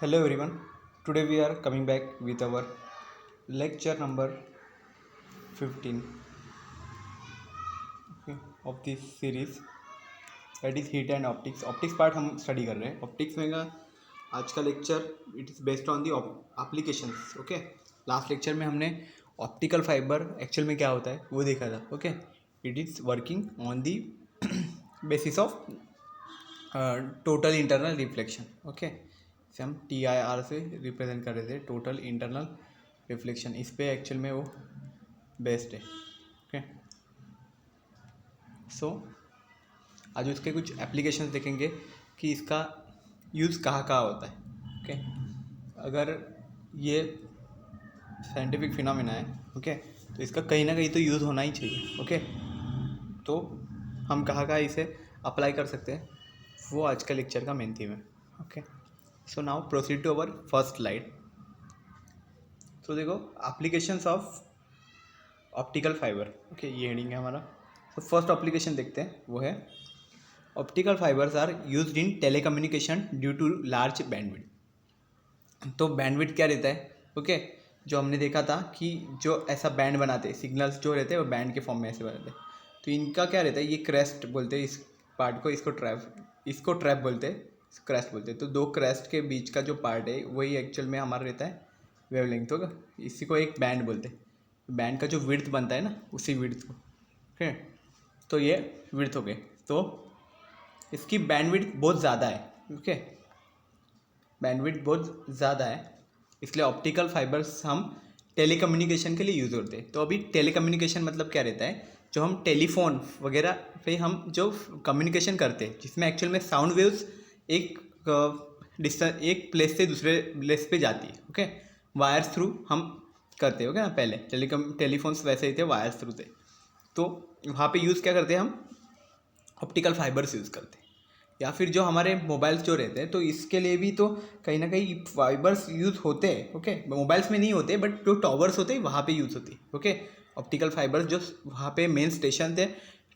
Hello everyone. Today we are coming back with our lecture number 15 okay, of this series that is heat and optics. Optics part हम study कर रहे हैं. Optics में का आज का lecture it is based on the applications. Okay, last lecture में हमने ऑप्टिकल फाइबर एक्चुअल में क्या होता है वो देखा था. Okay, it is working on the basis of total internal reflection. Okay, इसे हम TIR से रिप्रेजेंट कर रहे थे, टोटल इंटरनल रिफ्लेक्शन. इस पे एक्चुअल में वो बेस्ड है. ओके, सो आज उसके कुछ एप्लीकेशंस देखेंगे कि इसका यूज़ कहाँ कहाँ होता है. ओके, अगर ये साइंटिफिक फिनोमेना है ओके, तो इसका कहीं ना कहीं तो यूज़ होना ही चाहिए. ओके, तो हम कहाँ कहाँ इसे अप्लाई कर सकते हैं वो आज का लेक्चर का मेन थीम है. Okay, so now proceed to our first slide. तो देखो applications of optical fibre. Okay, ये हेडिंग है हमारा. तो फर्स्ट एप्लीकेशन देखते हैं, वो है optical fibres are used in telecommunication due to large bandwidth. तो बैंडविड्थ क्या रहता है? ओके, जो हमने देखा था कि जो ऐसा बैंड बनाते हैं, सिग्नल्स जो रहते हैं वो बैंड के फॉर्म में ऐसे बनाते हैं. तो इनका क्या रहता है, ये क्रेस्ट बोलते हैं इस पार्ट को, इसको ट्रैप बोलते हैं, क्रेस्ट बोलते हैं. तो दो क्रेस्ट के बीच का जो पार्ट है वही एक्चुअल में हमारा रहता है वेवलेंथ. होगा, इसी को एक बैंड बोलते हैं. बैंड का जो विड्थ बनता है ना, उसी विड्थ को. ओके, तो ये विड्थ हो गए. तो इसकी बैंडविड्थ बहुत ज़्यादा है. ओके, बैंडविड्थ बहुत ज़्यादा है, इसलिए ऑप्टिकल फाइबर्स हम टेलीकम्युनिकेशन के लिए यूज़ होते हैं. तो अभी टेलीकम्युनिकेशन मतलब क्या रहता है, जो हम टेलीफोन वगैरह पे हम जो कम्युनिकेशन करते हैं, जिसमें एक्चुअल में साउंड वेव्स एक डिस्टेंस, एक प्लेस से दूसरे प्लेस पे जाती है. ओके, वायर्स थ्रू हम करते हो क्या, पहले टेलीफोन्स वैसे ही थे, वायर्स थ्रू थे. तो वहाँ पे यूज़ क्या करते हैं हम, ऑप्टिकल फाइबर्स यूज़ करते हैं. या फिर जो हमारे मोबाइल्स जो रहते हैं, तो इसके लिए भी तो कहीं ना कहीं फाइबर्स यूज़ होते हैं. ओके, मोबाइल्स में नहीं होते, बट जो टॉवर्स होते हैं वहाँ पे यूज़ होती है. ओके, ऑप्टिकल फाइबर्स जो वहाँ पे मेन स्टेशन थे,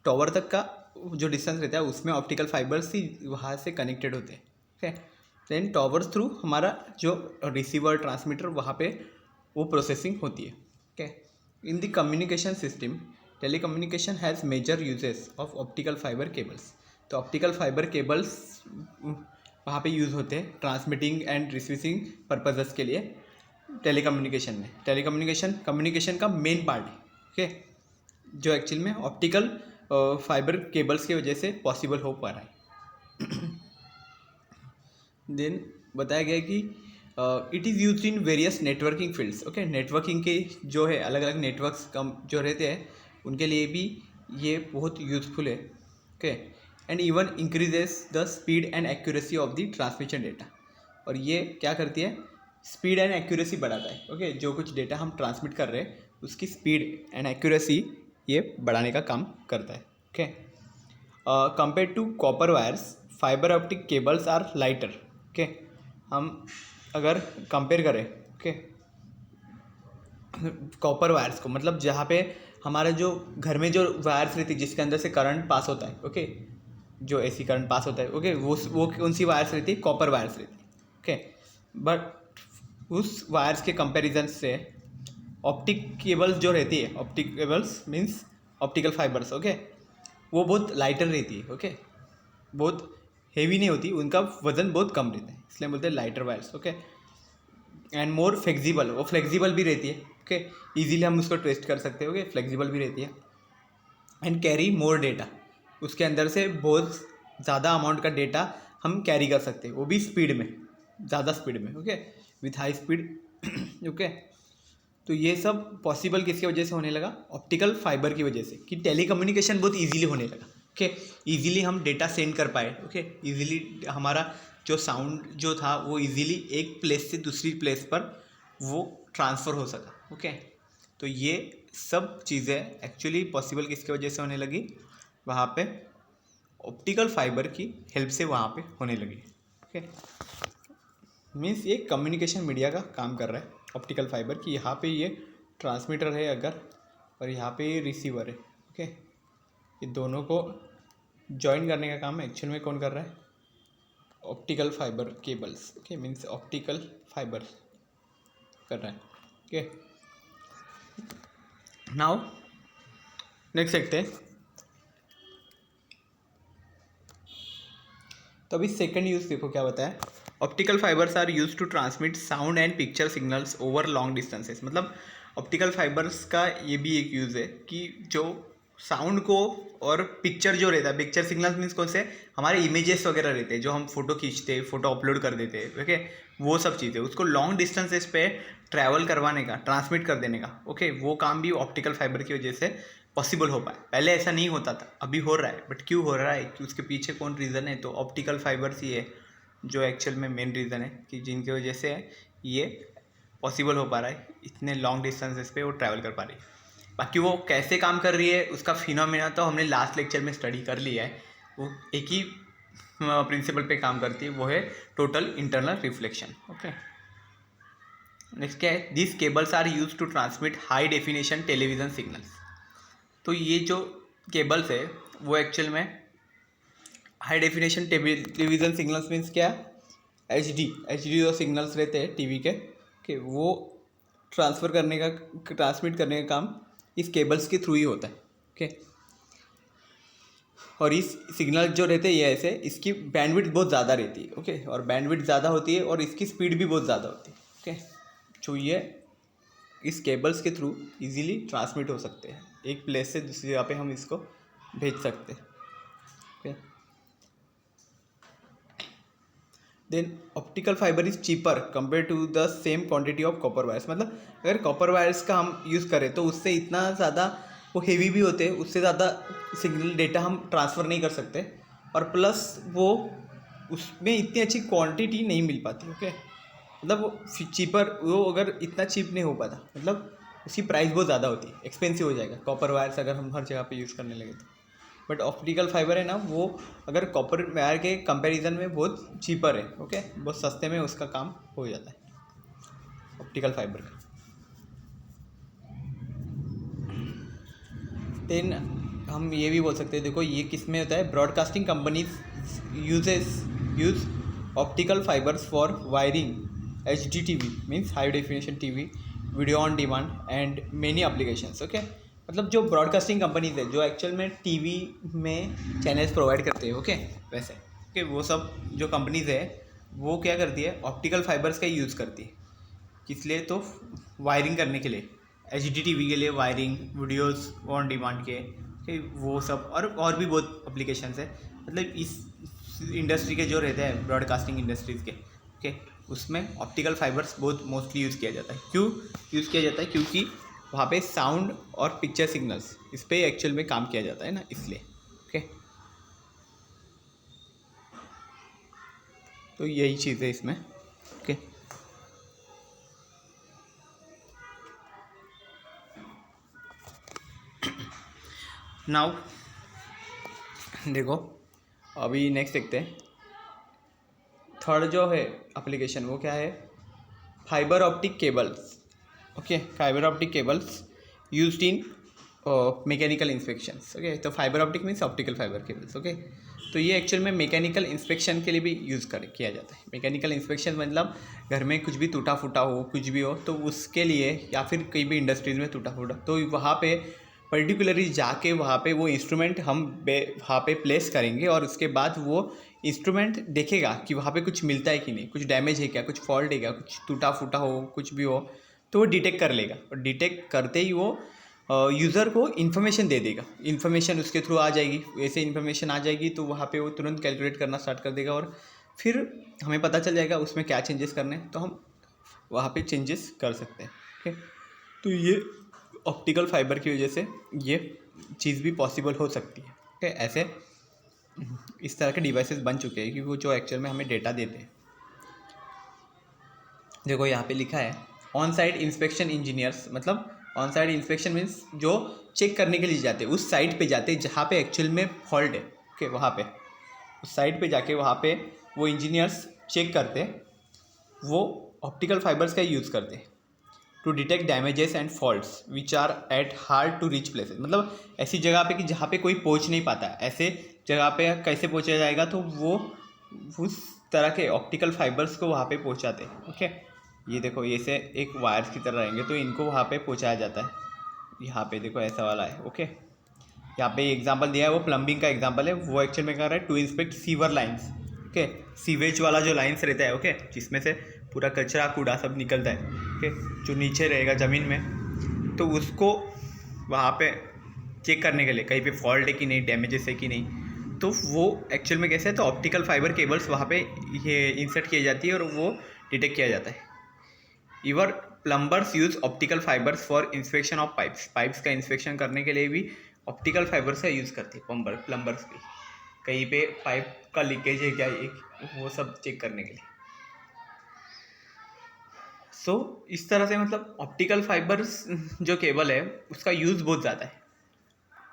टॉवर तक का जो डिस्टेंस रहता है उसमें ऑप्टिकल फाइबर्स ही वहाँ से कनेक्टेड होते हैं. ओके, देन टॉवर्स थ्रू हमारा जो रिसीवर ट्रांसमीटर वहाँ पे वो प्रोसेसिंग होती है. Okay, in the communication system telecommunication has major uses of optical fibre cables. तो ऑप्टिकल फाइबर केबल्स वहाँ पे यूज़ होते हैं ट्रांसमिटिंग एंड रिसीविंग पर्पजेस के लिए टेलीकम्युनिकेशन में. कम्युनिकेशन का मेन पार्ट है. ओके, जो एक्चुअल में ऑप्टिकल फाइबर केबल्स की वजह से पॉसिबल हो पा रहा है. देन बताया गया कि it is use in various networking fields. Okay, networking के जो है अलग अलग नेटवर्क्स कम जो रहते हैं उनके लिए भी ये बहुत यूजफुल है. Okay, and even increases the speed and accuracy of the transmission data. और ये क्या करती है, स्पीड एंड एक्यूरेसी बढ़ाता है. ओके, जो कुछ डेटा हम ट्रांसमिट कर रहे हैं उसकी स्पीड एंड एक्यूरेसी ये बढ़ाने का काम करता है. Okay, compare to copper wires fibre optic cables are lighter. Okay, हम अगर कंपेयर करें ओके कॉपर वायर्स को, मतलब जहाँ पे हमारे जो घर में जो वायर्स रहती है जिसके अंदर से करंट पास होता है, ओके, जो AC करंट पास होता है, ओके, वो कौन सी वायर्स रहती है, कॉपर वायर्स रहती है. ओके, बट उस वायर्स के कंपैरिजन से ऑप्टिक केबल्स जो रहती है, optic cables means optical fibres, okay, वो बहुत लाइटर रहती है. ओके, बहुत हेवी नहीं होती, उनका वजन बहुत कम रहता है, इसलिए बोलते हैं lighter wires. Okay, and more flexible, वो फ्लेक्सिबल भी रहती है. ओके, इजीली हम उसको ट्विस्ट कर सकते हैं. ओके, फ्लेक्सिबल भी रहती है. एंड कैरी मोर डेटा, उसके अंदर से बहुत ज़्यादा अमाउंट का डेटा हम कैरी कर सकते हैं, वो भी स्पीड में, ज़्यादा स्पीड में. Okay, with high speed. Okay, तो ये सब पॉसिबल किसकी वजह से होने लगा, ऑप्टिकल फाइबर की वजह से, कि टेलीकम्युनिकेशन बहुत इजीली होने लगा. ओके, इजीली हम डेटा सेंड कर पाए. ओके, इजीली हमारा जो साउंड जो था वो इजीली एक प्लेस से दूसरी प्लेस पर वो ट्रांसफ़र हो सका. ओके, तो ये सब चीज़ें एक्चुअली पॉसिबल किसकी वजह से होने लगी, वहाँ पे ऑप्टिकल फाइबर की हेल्प से वहाँ पे होने लगी. ओके, मीन्स ये कम्युनिकेशन मीडिया का काम कर रहा है ऑप्टिकल फाइबर की. यहाँ पे ये ट्रांसमीटर है अगर, और यहाँ पे ये रिसीवर है. ओके, ये दोनों को जॉइन करने का काम एक्चुअल में कौन कर रहा है, optical fibre cables, okay, means optical fibre कर रहे हैं, ओके। नाउ नेक्स्ट देखते हैं। तो अभी सेकंड यूज़ देखो क्या बताया, optical fibres are used to transmit sound and picture signals over long distances. मतलब ऑप्टिकल फाइबर्स का ये भी एक यूज़ है कि जो साउंड को और पिक्चर जो रहता है, पिक्चर सिग्नल्स मीन्स कौन से, हमारे इमेजेस वगैरह रहते हैं जो हम फोटो खींचते, फोटो अपलोड कर देते हैं, ओके, वो सब चीज़ें उसको लॉन्ग डिस्टेंसेस पे ट्रैवल करवाने का, ट्रांसमिट कर देने का, ओके, वो काम भी ऑप्टिकल फाइबर की वजह से पॉसिबल हो पाए। पहले ऐसा नहीं होता था, अभी हो रहा है, बट क्यों हो रहा है कि उसके पीछे कौन रीज़न है, तो ऑप्टिकल फाइबर्स ही है जो एक्चुअल में मेन रीज़न है कि जिनकी वजह से ये पॉसिबल हो पा रहा है, इतने लॉन्ग डिस्टेंसेस पे वो ट्रैवल कर पा रही है। बाकी वो कैसे काम कर रही है उसका फिनोमेना तो हमने लास्ट लेक्चर में स्टडी कर लिया है। वो एक ही प्रिंसिपल पे काम करती है, वो है total internal reflection, okay. Next क्या है, this cables are used to transmit high definition television signals. तो ये जो केबल्स है वो एक्चुअल में high definition television signals means क्या, एचडी जो सिग्नल्स रहते हैं टीवी के वो ट्रांसमिट करने का काम इस केबल्स के थ्रू ही होता है, ओके। और इस सिग्नल जो रहते हैं ये ऐसे, इसकी बैंडविड्थ बहुत ज़्यादा रहती है, ओके, और बैंडविड्थ ज़्यादा होती है और इसकी स्पीड भी बहुत ज़्यादा होती है, ओके। जो ये इस केबल्स के थ्रू इजीली ट्रांसमिट हो सकते हैं, एक प्लेस से दूसरी जगह पे हम इसको भेज सकते हैं, okay. Then optical fibre is cheaper compare to the same quantity of copper wires. मतलब अगर कॉपर वायर्स का हम यूज़ करें तो उससे इतना ज़्यादा वो हेवी भी होते हैं, उससे ज़्यादा सिग्नल डेटा हम ट्रांसफ़र नहीं कर सकते, और प्लस वो उसमें इतनी अच्छी क्वांटिटी नहीं मिल पाती, ओके। मतलब वो चीपर, वो अगर इतना चीप नहीं हो पाता, मतलब उसकी प्राइस बहुत ज़्यादा होती है, एक्सपेंसिव हो जाएगा कॉपर वायर्स अगर हम हर जगह पे यूज़ करने लगे तो। बट ऑप्टिकल फाइबर है ना, वो अगर कॉपर वायर के कंपैरिजन में बहुत चीपर है, ओके, बहुत सस्ते में उसका काम हो जाता है ऑप्टिकल फाइबर का। देन हम ये भी बोल सकते हैं, देखो ये किस में होता है, broadcasting companies use optical fibres for wiring HDTV means high definition TV, video on demand and many applications, okay. मतलब जो ब्रॉडकास्टिंग कंपनीज है जो एक्चुअल में टीवी में चैनल्स प्रोवाइड करते हैं, ओके, वैसे, ओके, वो सब जो कंपनीज है वो क्या करती है, ऑप्टिकल फाइबर्स का यूज़ करती है, किस लिए, तो वायरिंग करने के लिए, HDTV के लिए वायरिंग, वीडियोस ऑन डिमांड के, वो सब, और भी बहुत एप्लीकेशंस है। मतलब इस इंडस्ट्री के जो रहते हैं ब्रॉडकास्टिंग इंडस्ट्रीज़ के, ओके, उसमें ऑप्टिकल फाइबर्स बहुत मोस्टली यूज़ किया जाता है। क्यों यूज़ किया जाता है, क्योंकि वहाँ पे साउंड और पिक्चर सिग्नल्स इस पर एक्चुअल में काम किया जाता है ना, इसलिए, ओके। तो यही चीज़ है इसमें, ओके। नाउ देखो अभी नेक्स्ट देखते हैं, थर्ड जो है एप्लीकेशन वो क्या है, fibre optic cables, okay, fibre optic cables used in mechanical inspections, okay. तो fibre optic means optical fibre cables, okay. तो ये एक्चुअल में मैकेनिकल इंस्पेक्शन के लिए भी यूज़ किया जाता है। मैकेनिकल इंस्पेक्शन मतलब घर में कुछ भी टूटा फूटा हो, कुछ भी हो, तो उसके लिए, या फिर कहीं भी इंडस्ट्रीज़ में टूटा फूटा, तो वहाँ पे पर्टिकुलरली जाके वहाँ पे वो इंस्ट्रूमेंट हम वहाँ पे प्लेस करेंगे, और उसके बाद वो इंस्ट्रूमेंट देखेगा कि वहाँ पे कुछ मिलता है कि नहीं, कुछ डैमेज है क्या, कुछ फॉल्ट है क्या, कुछ टूटा फूटा हो, कुछ भी हो, तो वो डिटेक्ट कर लेगा, और डिटेक्ट करते ही वो यूज़र को इन्फॉर्मेशन दे देगा, इन्फॉर्मेशन उसके थ्रू आ जाएगी, वैसे इन्फॉर्मेशन आ जाएगी तो वहाँ पे वो तुरंत कैलकुलेट करना स्टार्ट कर देगा, और फिर हमें पता चल जाएगा उसमें क्या चेंजेस करने हैं, तो हम वहाँ पे चेंजेस कर सकते हैं, ओके। तो ये ऑप्टिकल फाइबर की वजह से ये चीज़ भी पॉसिबल हो सकती है, ओके। ऐसे इस तरह के डिवाइसेस बन चुके हैं कि वो जो एक्चुअल में हमें डेटा देते हैं। देखो यहाँ पे लिखा है ऑन साइट इंस्पेक्शन इंजीनियर्स, मतलब ऑन साइट इंस्पेक्शन मीन्स जो चेक करने के लिए जाते हैं, उस साइट पे जाते हैं जहाँ पे एक्चुअल में फॉल्ट है, ओके, वहाँ पे उस साइट पे जाके वहाँ पे वो इंजीनियर्स चेक करते हैं, वो ऑप्टिकल फाइबर्स का यूज़ करते हैं to detect damages and faults which are at hard to reach places. मतलब ऐसी जगह पे कि जहाँ पे कोई पहुँच नहीं पाता, ऐसे जगह पे कैसे पहुँचा जाएगा, तो वो उस तरह के ऑप्टिकल फाइबर्स को वहाँ पे पहुँचाते हैं। ओके, ये देखो ये से एक वायर्स की तरह रहेंगे, तो इनको वहाँ पे पहुँचाया जाता है। यहाँ पे देखो ऐसा वाला है। ओके, यहाँ पे एग्जांपल दिया है वो प्लम्बिंग का एग्जांपल है, वो एक्चुअल में कर रहा है to inspect sewer lines. Okay, sewage वाला जो लाइंस रहता है, ओके, जिसमें से पूरा कचरा कूड़ा सब निकलता है, ओके, जो नीचे रहेगा ज़मीन में, तो उसको वहाँ पे चेक करने के लिए कहीं पे फॉल्ट है कि नहीं, डैमेजेस है कि नहीं, तो वो एक्चुअल में कैसे है, तो ऑप्टिकल फाइबर केबल्स वहाँ पे ये इंसर्ट की जाती है और वो डिटेक्ट किया जाता है। Even plumbers use optical fibres for inspection of pipes का इंस्पेक्शन करने के लिए भी ऑप्टिकल फाइबर्स का यूज़ करते हैं प्लम्बर्स भी, कहीं पे पाइप का लीकेज है क्या, एक वो सब चेक करने के लिए। सो इस तरह से मतलब ऑप्टिकल फाइबर्स जो केबल है उसका यूज़ बहुत ज़्यादा है,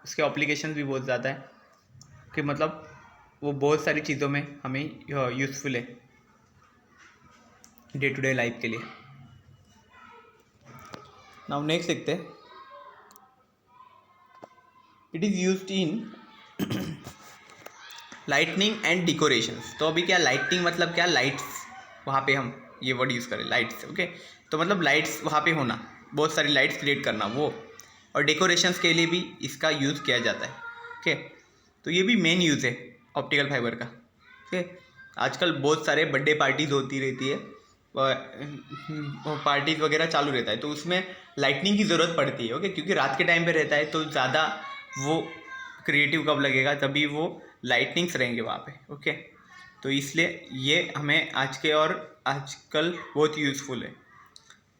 उसके एप्लीकेशन भी बहुत ज़्यादा है, कि मतलब वो बहुत सारी चीज़ों में हमें यूज़फुल है डे टू डे लाइफ के लिए। नाउ नेक्स्ट देखते हैं, it is used in lightning and decorations. तो अभी क्या लाइटनिंग मतलब क्या, लाइट्स, वहाँ पे हम ये वर्ड यूज़ करें लाइट्स। ओके, तो मतलब लाइट्स वहाँ पे होना, बहुत सारी लाइट्स क्रिएट करना वो, और डेकोरेशंस के लिए भी इसका यूज़ किया जाता है। ओके, तो ये भी मेन यूज़ है ऑप्टिकल फाइबर का। ओके, आजकल बहुत सारे बर्थडे पार्टीज़ होती रहती है, पार्टीज़ वगैरह चालू रहता है, तो उसमें लाइटनिंग की ज़रूरत पड़ती है। ओके, क्योंकि रात के टाइम पे रहता है तो ज़्यादा वो क्रिएटिव कब लगेगा, तभी वो लाइटनिंग्स रहेंगे वहाँ पे। ओके, तो इसलिए ये हमें आज के और आजकल बहुत यूज़फुल है।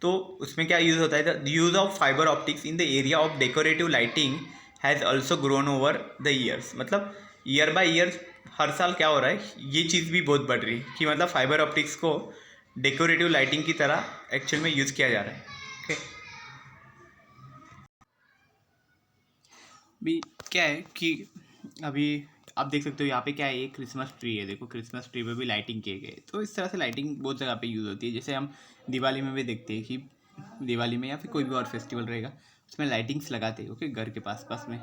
तो उसमें क्या यूज़ होता है, the use of fibre optics in the area of decorative lighting has also grown over the years. मतलब ईयर बाय ईयर हर साल क्या हो रहा है, ये चीज़ भी बहुत बढ़ रही है कि मतलब फाइबर ऑप्टिक्स को डेकोरेटिव लाइटिंग की तरह एक्चुअल में यूज़ किया जा रहा है। ओके, भी क्या है कि अभी आप देख सकते हो यहाँ पे क्या है, एक क्रिसमस ट्री है, देखो क्रिसमस ट्री पे भी लाइटिंग किए गए। तो इस तरह से लाइटिंग बहुत जगह पे यूज़ होती है, जैसे हम दिवाली में भी देखते हैं कि दिवाली में या फिर कोई भी और फेस्टिवल रहेगा उसमें लाइटिंग्स लगाते हैं। ओके, घर के पास पास में।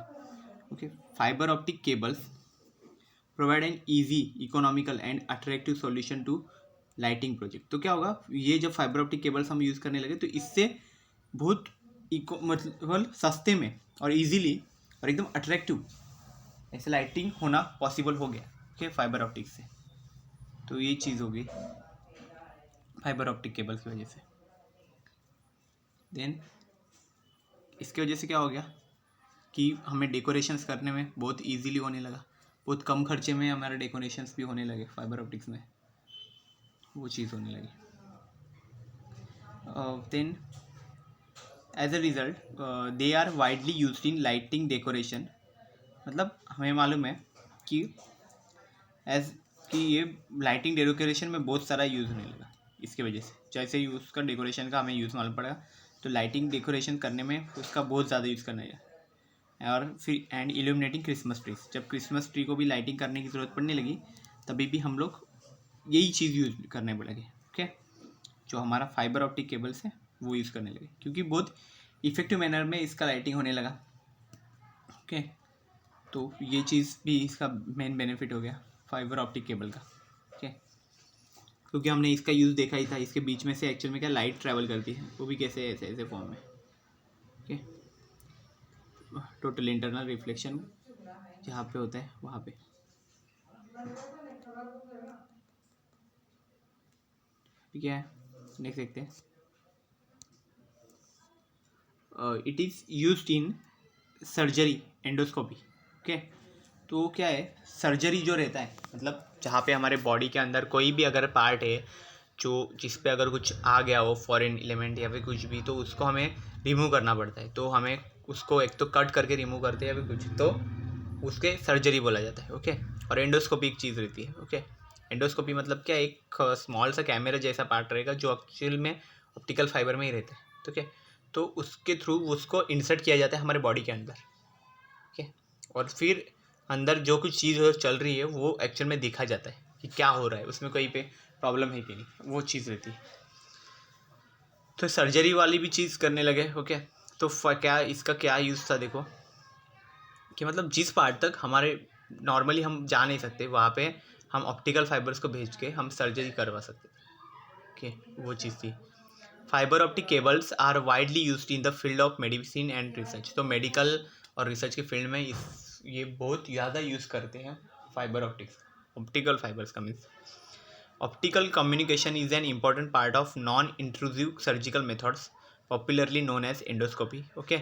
Okay, fibre optic cables provide an easy economical and attractive solution to lighting project. तो क्या होगा, ये जब फाइबर ऑप्टिक केबल्स हम यूज़ करने लगे तो इससे बहुत मतलब सस्ते में और इजीली और एकदम अट्रैक्टिव ऐसे लाइटिंग होना पॉसिबल हो गया। ओके, फाइबर ऑप्टिक से। तो ये चीज़ हो गई फाइबर ऑप्टिक केबल की वजह से। देन इसकी वजह से क्या हो गया कि हमें डेकोरेशंस करने में बहुत इजीली होने लगा, बहुत कम खर्चे में हमारे डेकोरेशंस भी होने लगे फाइबर ऑप्टिक्स में, वो चीज़ होने लगी। Then as a result they are widely used in lighting decoration. मतलब हमें मालूम है कि ये लाइटिंग डेकोरेशन में बहुत सारा यूज़ होने लगा इसकी वजह से। जैसे ही उसका डेकोरेशन का हमें यूज़ मालूम पड़ेगा, तो लाइटिंग डेकोरेशन करने में उसका बहुत ज़्यादा यूज़ करना है। और फिर एंड इल्यूमिनेटिंग क्रिसमस ट्रीज, जब क्रिसमस ट्री को भी लाइटिंग करने की ज़रूरत पड़ने लगी तभी भी हम लोग यही चीज़ यूज़ करने लगे। ओके, जो हमारा फाइबर ऑप्टिक केबल्स है वो यूज़ करने लगे, क्योंकि बहुत इफेक्टिव मैनर में इसका लाइटिंग होने लगा। ओके, तो ये चीज़ भी इसका मेन बेनिफिट हो गया फाइबर ऑप्टिक केबल का। ओके, क्योंकि हमने इसका यूज़ देखा ही था, इसके बीच में से एक्चुअल में क्या लाइट ट्रैवल करती है, वो भी कैसे ऐसे ऐसे फॉर्म में। ओके, टोटल इंटरनल रिफ्लेक्शन जहाँ पे होता है वहाँ पे। ठीक है, नेक्स्ट देखते हैं। It is used in surgery endoscopy. Okay, तो क्या है, सर्जरी जो रहता है मतलब जहाँ पे हमारे बॉडी के अंदर कोई भी अगर पार्ट है जो जिस पे अगर कुछ आ गया हो फॉरेन एलिमेंट या फिर कुछ भी, तो उसको हमें रिमूव करना पड़ता है। तो हमें उसको एक तो कट करके रिमूव करते हैं या फिर कुछ, तो उसके सर्जरी बोला जाता है। ओके, और एंडोस्कोपी एक चीज़ रहती है। ओके, एंडोस्कोपी मतलब क्या, एक स्मॉल सा कैमरा जैसा पार्ट रहेगा जो एक्चुअल में ऑप्टिकल फाइबर में ही रहता है। तो क्या, तो उसके थ्रू उसको इंसर्ट किया जाता है हमारे बॉडी के अंदर। ओके, और फिर अंदर जो कुछ चीज़ चल रही है वो एक्चुअल में देखा जाता है कि क्या हो रहा है, उसमें कोई पे प्रॉब्लम है कि नहीं, वो चीज़ रहती है। तो सर्जरी वाली भी चीज़ करने लगे। ओके, तो क्या इसका क्या यूज़ था, देखो कि मतलब जिस पार्ट तक हमारे नॉर्मली हम जा नहीं सकते वहाँ पे हम ऑप्टिकल फाइबर्स को भेज के हम सर्जरी करवा सकते थे। ओके, वो चीज़ थी। Fibre optic cables are widely used in the field of medicine and research. तो मेडिकल और रिसर्च के फील्ड में ये बहुत ज़्यादा यूज़ करते हैं फाइबर ऑप्टिक्स, ऑप्टिकल फाइबर्स का means. Optical communication is an important part of non intrusive surgical methods popularly known as endoscopy. Okay,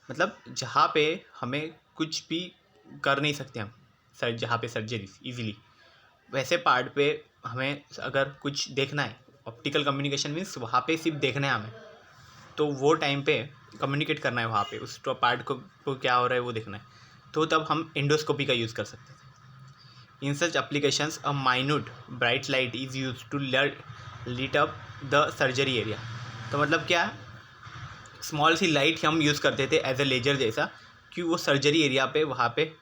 मतलब जहाँ पे हमें कुछ भी कर नहीं सकते हम सर, जहाँ पे सर्जरी इजीली, वैसे पार्ट पे हमें अगर कुछ देखना है, ऑप्टिकल कम्युनिकेशन मीन्स वहाँ पे सिर्फ देखना है हमें, तो वो टाइम पे कम्युनिकेट करना है वहाँ पे, उस पार्ट को क्या हो रहा है वो देखना है, तो तब हम एंडोस्कोपी का यूज़ कर सकते थे। In such applications a minute bright light is used to lit up the surgery area. तो मतलब क्या, स्मॉल सी लाइट हम यूज़ करते थे एज ए लेजर जैसा, कि वो सर्जरी एरिया पे वहाँ पे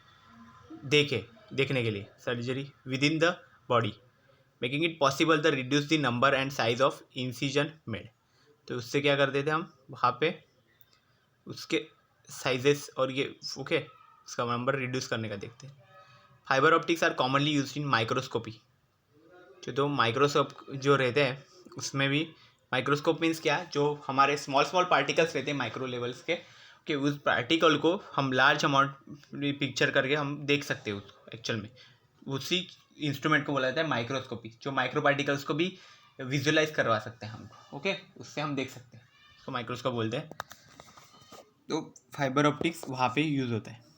देखने के लिए surgery with in the body, making it possible the reduce the number and size of incision made. तो उससे क्या करते थे हम वहाँ पे उसके साइजेस और ये ओके उसका नंबर रिड्यूस करने का देखते हैं। Fibre optics are commonly used in microscopy. जो माइक्रोस्कोप जो रहते हैं उसमें भी, माइक्रोस्कोप मीन्स क्या, जो हमारे स्मॉल स्मॉल पार्टिकल्स रहते हैं माइक्रो लेवल्स के, कि उस पार्टिकल को हम लार्ज अमाउंट पिक्चर करके हम देख सकते हैं उसको एक्चुअल में। उसी इंस्ट्रूमेंट को बोला जाता है माइक्रोस्कोपी, जो माइक्रो पार्टिकल्स को भी विजुअलाइज करवा सकते हैं हमको। ओके, उससे हम देख सकते हैं, उसको माइक्रोस्कोप बोलते हैं। तो फाइबर ऑप्टिक्स वहाँ पे यूज़ होता है।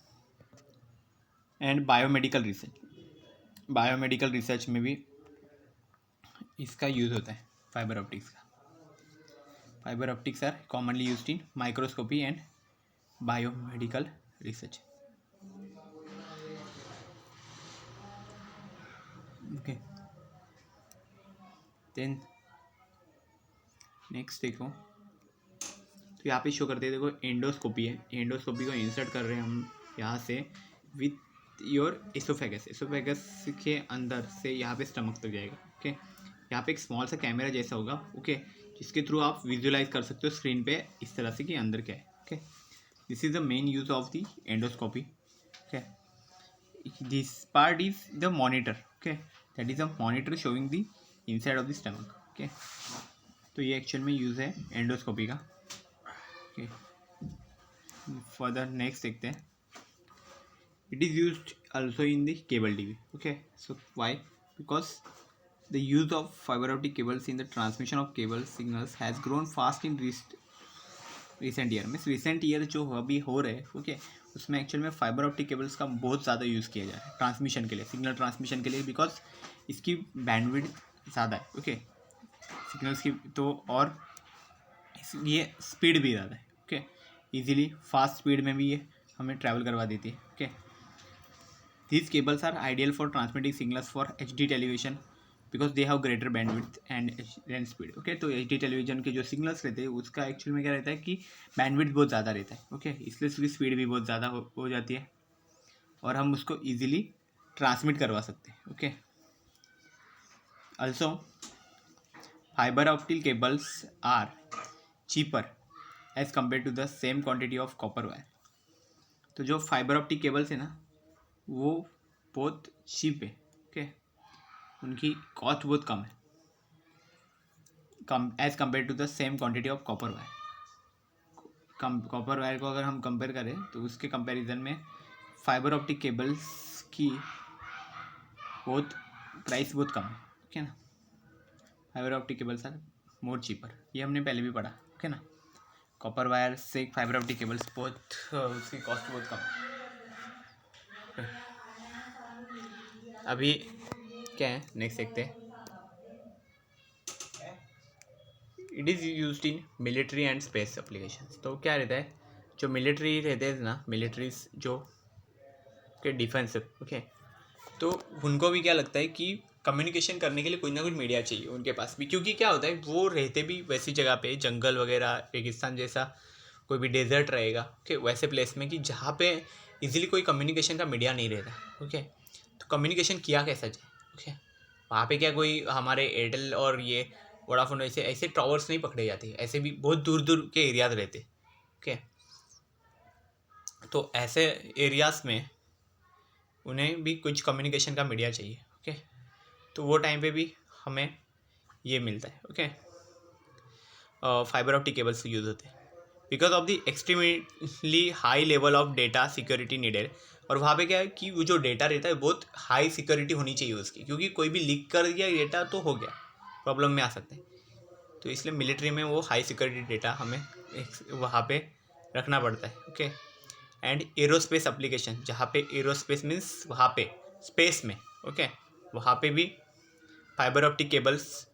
एंड बायोमेडिकल रिसर्च में भी इसका यूज़ होता है फाइबर ऑप्टिक्स का। Fibre optics are commonly used in microscopy and biomedical research. Okay, then next देखो, तो यहाँ पे शो करते हैं, देखो एंडोस्कोपी है, एंडोस्कोपी को इंसर्ट कर रहे हैं हम यहाँ से विथ योर एसोफेगस के अंदर से यहाँ पे स्टमक तक जाएगा। ओके, यहाँ पे एक स्मॉल सा कैमरा जैसा होगा, ओके, जिसके थ्रू आप विजुअलाइज कर सकते हो स्क्रीन पे इस तरह से कि अंदर क्या है। Okay, this is the main use of the endoscopy. Okay, this part is the monitor. Okay, that is a monitor showing the inside of the stomach. Okay, तो ये एक्चुअल में यूज़ है एंडोस्कोपी का। ओके, फर्दर नेक्स्ट देखते हैं। It is used also in the cable TV. Okay, so why? Because the use of fiber optic cables in the transmission of cable signals has grown fast in recent year. Means recent year जो अभी हो रहे हैं, okay, उसमें actual में fibre optic cables का बहुत ज़्यादा यूज़ किया जा रहा है ट्रांसमिशन के लिए, सिग्नल ट्रांसमिशन के लिए, बिकॉज इसकी बैंडविड्थ ज़्यादा है। ओके, सिग्नल्स की तो, और ये स्पीड भी ज़्यादा है। ओके, इजीली फास्ट स्पीड में भी ये हमें ट्रैवल करवा देती है। Okay, these cables are ideal for transmitting signals for HD television because they have greater bandwidth and speed. Okay, तो HD टेलीविजन के जो सिग्नल्स रहते हैं उसका एक्चुअल में क्या रहता है कि बैंडविड्थ बहुत ज़्यादा रहता है। ओके, इसलिए उसकी स्पीड भी बहुत ज़्यादा हो जाती है और हम उसको ईजिली ट्रांसमिट करवा सकते हैं। Okay, also fibre optic cables are cheaper as compare to the same quantity of copper wire. तो जो फाइबर ऑप्टिक केबल्स है ना वो बहुत चीप है। ओके, उनकी कॉस्ट बहुत कम है as compare to the same quantity of copper wire. Copper wire को अगर हम कंपेयर करें तो उसके कंपैरिजन में फाइबर ऑप्टिक केबल्स की बहुत प्राइस बहुत कम है। ओके ना, fibre optic cables are more cheaper, ये हमने पहले भी पढ़ा। ओके ना, कॉपर वायर से फाइबर ऑप्टिक केबल्स बहुत उसकी कॉस्ट बहुत कम है। अभी क्या है नेक्स्ट देखते हैं। It is used in military and space applications. तो क्या रहता है, जो मिलिट्री रहते हैं ना, मिलिट्रीज जो के डिफेंस, ओके, तो उनको भी क्या लगता है कि कम्युनिकेशन करने के लिए कोई ना कोई मीडिया चाहिए उनके पास भी, क्योंकि क्या होता है वो रहते भी वैसी जगह पे, जंगल वगैरह, रेगिस्तान जैसा कोई भी डेजर्ट रहेगा, ओके, वैसे प्लेस में कि जहाँ पे इजीली कोई कम्युनिकेशन का मीडिया नहीं रहता। ओके, तो कम्युनिकेशन किया कैसा जाए। ओके, वहाँ पे क्या कोई हमारे एयरटेल और ये वोडाफोन ऐसे ऐसे टावर्स नहीं पकड़े जाते, ऐसे भी बहुत दूर दूर के एरियाज रहते। ओके, तो ऐसे एरियाज़ में उन्हें भी कुछ कम्युनिकेशन का मीडिया चाहिए। ओके, तो वो टाइम पे भी हमें ये मिलता है। Okay, fibre optic cables use होते हैं because of the extremely high level of data security needed. और वहाँ पे क्या है कि वो जो डेटा रहता है बहुत हाई सिक्योरिटी होनी चाहिए उसकी, क्योंकि कोई भी लीक कर दिया डेटा तो हो गया, प्रॉब्लम में आ सकते हैं। तो इसलिए मिलिट्री में वो हाई सिक्योरिटी डेटा हमें वहाँ पे रखना पड़ता है। ओके, एंड एरोस्पेस एप्लीकेशन, जहाँ पे एरोस्पेस मीन्स वहाँ पे स्पेस में, ओके, वहाँ पे भी fibre optic cables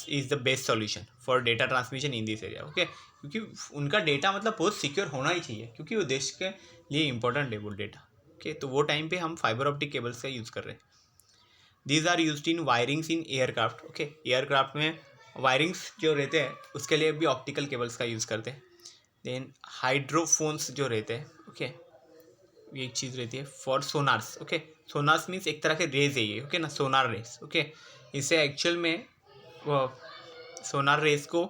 is the best solution for data transmission in this area. Okay, क्योंकि उनका डेटा मतलब बहुत सिक्योर होना ही चाहिए, क्योंकि वो देश के लिए इंपॉर्टेंट है वो डेटा। ओके, तो वो टाइम पे हम फाइबर ऑप्टिक केबल्स का यूज़ कर रहे हैं। These are used in wirings in aircraft. Okay, aircraft में वायरिंग्स जो रहते हैं उसके लिए भी ऑप्टिकल केबल्स का यूज़ करते हैं। देन हाइड्रोफोन्स जो रहते हैं, ओके, ये एक चीज़ रहती है फॉर सोनार्स। ओके, सोनार्स मीन्स एक तरह के रेज है ये, ओके ना, सोनार रेस। ओके, इससे एक्चुअल में वो सोनार रेस को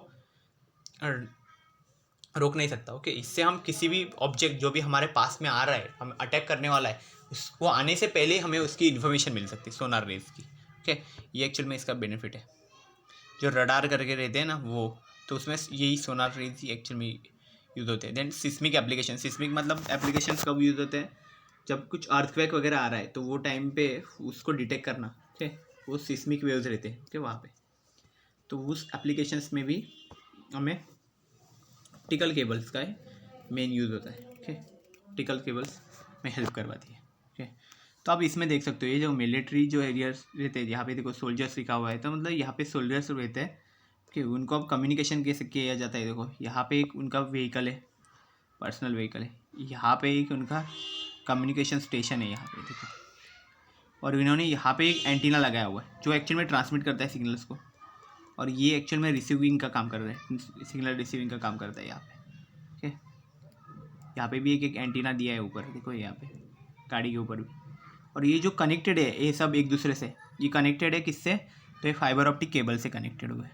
रोक नहीं सकता। ओके, इससे हम किसी भी ऑब्जेक्ट जो भी हमारे पास में आ रहा है, हम अटैक करने वाला है, उसको आने से पहले हमें उसकी इन्फॉर्मेशन मिल सकती है सोनार रेस की। ओके, ये एक्चुअल में इसका बेनिफिट है। जो रडार करके रहते हैं ना वो, तो उसमें यही सोनार रेज ही एक्चुअल में यूज़ होते हैं। देन सिस्मिक एप्लीकेशन, सिस्मिक मतलब एप्लीकेशंस कब यूज़ होते हैं, जब कुछ अर्थक्वेक वगैरह आ रहा है तो वो टाइम पे उसको डिटेक्ट करना। ओके, वो सिस्मिक वेव्स रहते हैं। ओके, वहाँ पे तो उस एप्लीकेशंस में भी हमें ऑप्टिकल केबल्स का मेन यूज़ होता है। ओके, ऑप्टिकल केबल्स में हेल्प करवाती है। ओके, तो आप इसमें देख सकते हो ये जो मिलिट्री जो एरियाज रहते हैं, यहाँ पे देखो सोल्जर्स लिखा हुआ है, तो मतलब यहाँ पे सोल्जर्स रहते हैं। ओके, उनको अब कम्युनिकेशन कैसे किया जाता है, देखो यहाँ पे एक उनका व्हीकल है, पर्सनल व्हीकल है, यहाँ पे एक उनका कम्युनिकेशन स्टेशन है, यहाँ पे देखो, और इन्होंने यहाँ पे एक एंटीना लगाया हुआ है जो एक्चुअल में ट्रांसमिट करता है सिग्नल्स को, और ये एक्चुअल में रिसीविंग का काम कर रहा है, सिग्नल रिसीविंग का काम करता है यहाँ पे। ओके, यहाँ पे भी एक एंटीना दिया है ऊपर, देखो यहाँ पे गाड़ी के ऊपर भी, और ये जो कनेक्टेड है ये सब एक दूसरे से, ये कनेक्टेड है किससे, तो ये फाइबर ऑप्टिक केबल से कनेक्टेड हुए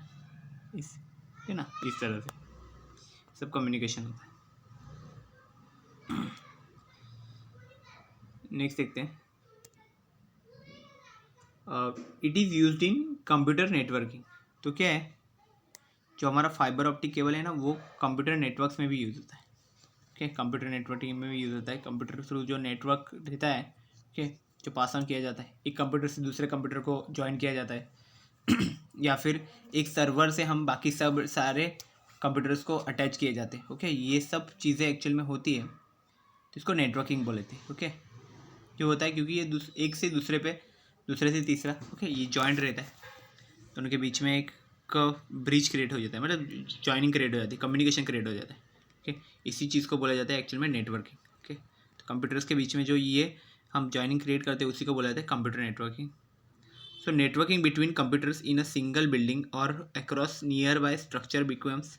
इस, है ना, इस तरह से सब कम्युनिकेशन होता है। नेक्स्ट देखते हैं, it is used in computer networking. तो क्या है, जो हमारा फाइबर ऑप्टिक केबल है ना वो कंप्यूटर नेटवर्क्स में भी यूज़ होता है। ओके, कंप्यूटर नेटवर्किंग में भी यूज़ होता है, कंप्यूटर थ्रू जो नेटवर्क रहता है, ओके, जो पास ऑन किया जाता है, एक कंप्यूटर से दूसरे कंप्यूटर को ज्वाइन किया जाता है या फिर एक सर्वर से हम बाकी सब सारे कंप्यूटर्स को अटैच किए जाते हैं। ओके, ये सब चीज़ें एक्चुअल में होती है, तो इसको नेटवर्किंग बोलते हैं। ओके, क्यों होता है, क्योंकि ये एक से दूसरे पे, दूसरे से तीसरा, ओके, ये जॉइंट रहता है, तो उनके बीच में एक ब्रिज क्रिएट हो जाता है, मतलब जॉइनिंग क्रिएट हो जाती है, कम्युनिकेशन क्रिएट हो जाता है। ओके, इसी चीज़ को बोला जाता है एक्चुअल में नेटवर्किंग। ओके, तो कंप्यूटर्स के बीच में जो ये हम जॉइनिंग क्रिएट करते हैं उसी को बोला जाता है computer networking. So networking between computers in a single building और across near by structure becomes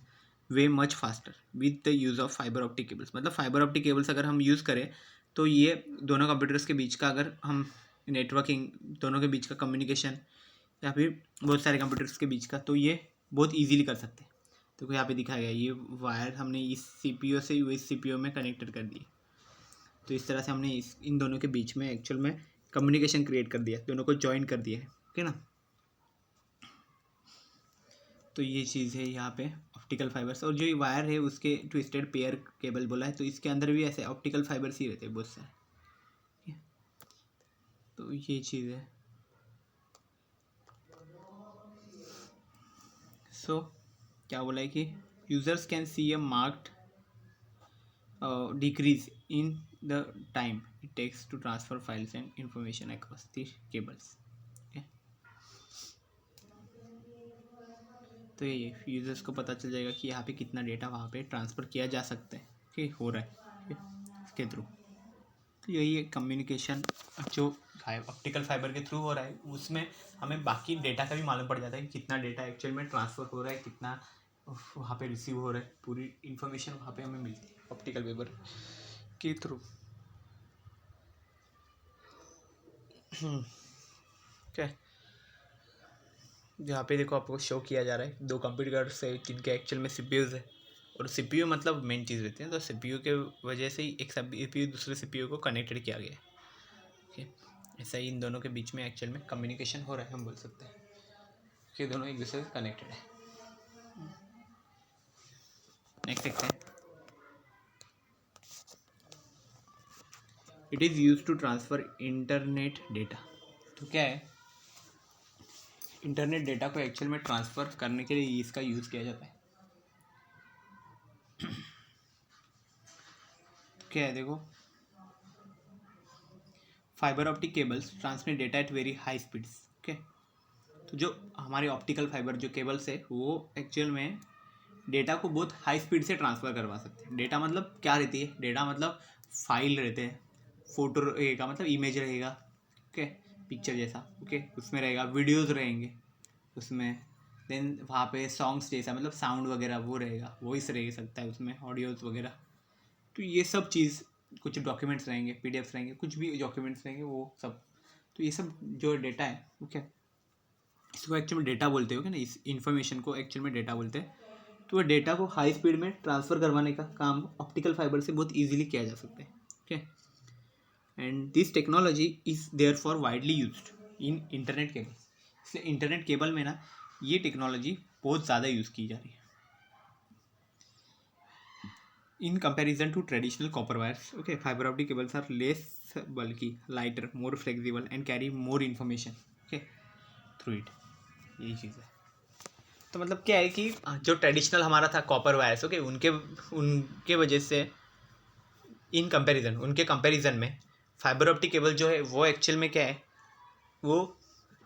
way much faster with the use of fibre optic cables. मतलब फाइबर ऑप्टिक केबल्स अगर हम यूज़ करें तो ये दोनों कंप्यूटर्स के बीच का, अगर हम नेटवर्किंग, दोनों के बीच का कम्युनिकेशन या फिर बहुत सारे कंप्यूटर्स के बीच का, तो ये बहुत इजीली कर सकते हैं। तो यहाँ पे दिखाया गया ये वायर हमने इस सीपीयू से इस सीपीयू में कनेक्टेड कर दिए, तो इस तरह से हमने इन दोनों के बीच में एक्चुअल में कम्युनिकेशन क्रिएट कर दिया, दोनों को ज्वाइन कर दिया है। ओके ना, तो ये चीज़ है यहाँ पे ऑप्टिकल फाइबर्स, और जो ये वायर है उसके ट्विस्टेड पेयर केबल बोला है, तो इसके अंदर भी ऐसे ऑप्टिकल फाइबर्स ही रहते हैं बहुत सारे। तो ये चीज़ है। सो क्या बोला है कि users can see a marked decrease in the time it takes to transfer files and information across the cables. तो ये यूजर्स को पता चल जाएगा कि यहाँ पे कितना डेटा वहाँ पे ट्रांसफ़र किया जा सकता है, कि हो रहा है इसके थ्रू। तो यही है कम्युनिकेशन जो ऑप्टिकल फाइबर के थ्रू हो रहा है, उसमें हमें बाकी डेटा का भी मालूम पड़ जाता है कि कितना डेटा एक्चुअल में ट्रांसफ़र हो रहा है, कितना वहाँ पे रिसीव हो रहा है, पूरी इन्फॉर्मेशन वहाँ पे हमें मिलती है ऑप्टिकल फाइबर के थ्रू। क्या जहाँ पे देखो आपको शो किया जा रहा है दो कंप्यूटर्स है जिनके एक्चुअल में सीपीयूज़ है, और सीपीयू मतलब मेन चीज़ रहती है, तो सीपीयू के वजह से ही एक सीपीयू दूसरे सीपीयू को कनेक्टेड किया गया है। ओके, ऐसा ही इन दोनों के बीच में एक्चुअल में कम्युनिकेशन हो रहा है, हम बोल सकते हैं कि दोनों एक दूसरे से कनेक्टेड है। नेक्स्ट देखते हैं। It is used to transfer internet data. तो क्या है, इंटरनेट डेटा को एक्चुअल में ट्रांसफ़र करने के लिए इसका यूज़ किया जाता है। तो क्या है देखो, fibre optic cables transmit data at very high speeds. Okay, तो जो हमारे ऑप्टिकल फाइबर जो केबल्स है वो एक्चुअल में डेटा को बहुत हाई स्पीड से ट्रांसफ़र करवा सकते हैं। डेटा मतलब क्या रहती है, डेटा मतलब फाइल रहते हैं, फोटो रहेगा मतलब इमेज रहेगा, ओके, पिक्चर जैसा, ओके, उसमें रहेगा, वीडियोस रहेंगे उसमें, देन वहाँ पे सॉन्ग्स जैसा मतलब साउंड वगैरह वो रहेगा, वॉइस रह सकता है उसमें, ऑडियोज़ वगैरह। तो ये सब चीज़, कुछ डॉक्यूमेंट्स रहेंगे, पीडीएफ्स रहेंगे, कुछ भी डॉक्यूमेंट्स रहेंगे वो सब। तो ये सब जो डेटा है, ओके, इसको एक्चुअल में डेटा बोलते हो ना, इस इन्फॉर्मेशन को एक्चुअल में डेटा बोलते हैं। तो वो डेटा को हाई स्पीड में ट्रांसफ़र करवाने का काम ऑप्टिकल फाइबर से बहुत इजीली किया जा सकता है। Okay, and this technology is therefore widely used in internet cable. इसलिए इंटरनेट केबल में ना ये टेक्नोलॉजी बहुत ज़्यादा यूज़ की जा रही है in comparison to traditional copper wires. Okay, fibre optic cables are less bulky, lighter, more flexible and carry more information, okay, through it. यही चीज़ है। तो मतलब क्या है कि जो ट्रेडिशनल हमारा था कॉपर वायर्स, ओके, उनके वजह से इन कंपैरिजन, उनके कंपैरिजन में फाइबर ऑप्टिक केबल जो है वो एक्चुअल में क्या है, वो